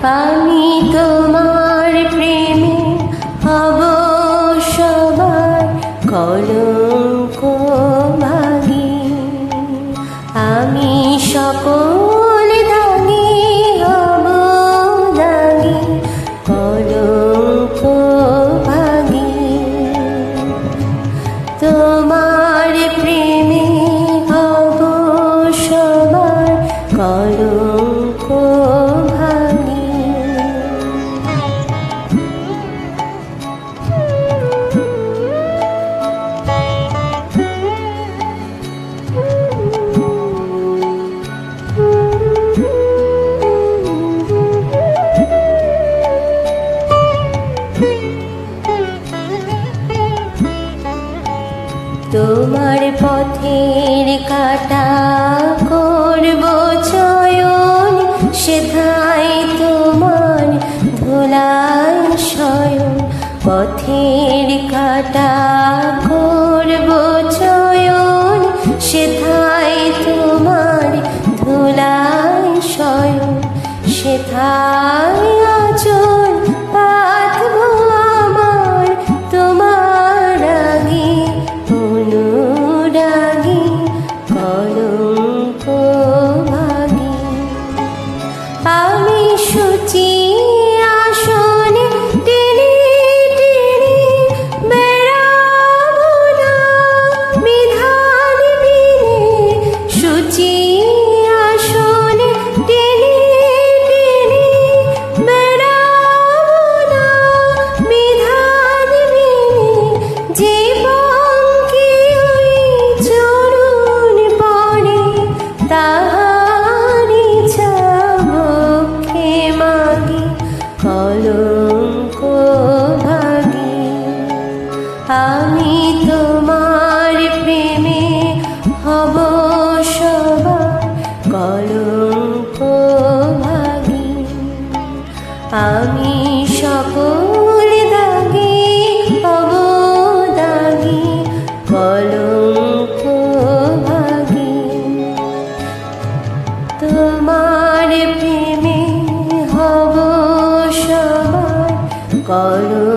আমি তোমার প্রেমে হব সবার কলঙ্ক ভাগী। আমি সকল দাগী হব দাগী কলঙ্ক ভাগী। তোমার প্রেমে হব সবার কলঙ্ক ভাগী। তোমার পথের কাটা করব চয়ন, সেথায় তোমার ধুলায় শয়ন। পথের কাটা করব চয়ন, সেথায় তোমার ধুলায় শয়ন। সেথায় আচল পাতব আমার তোমার আগি অনুরাগী কলঙ্ক ভাগী। আমি শুচি আসনে টেনে টেনে বেড়াবো না বিধান বিনে। শুচি আসনে টেনে টেনে বেড়াবো না বিধান বিনে। যে পঙ্কে ওই চরণ পড়ে তাহারি চাবক্ষে মাগি কলঙ্ক ভাগী। আমি তোমার প্রেমে হব সবার কলঙ্ক ভাগী। আমি সকল দাগী হব দাগী কলঙ্ক ভাগী। তোমার প্রেমে হব সবার কলঙ্ক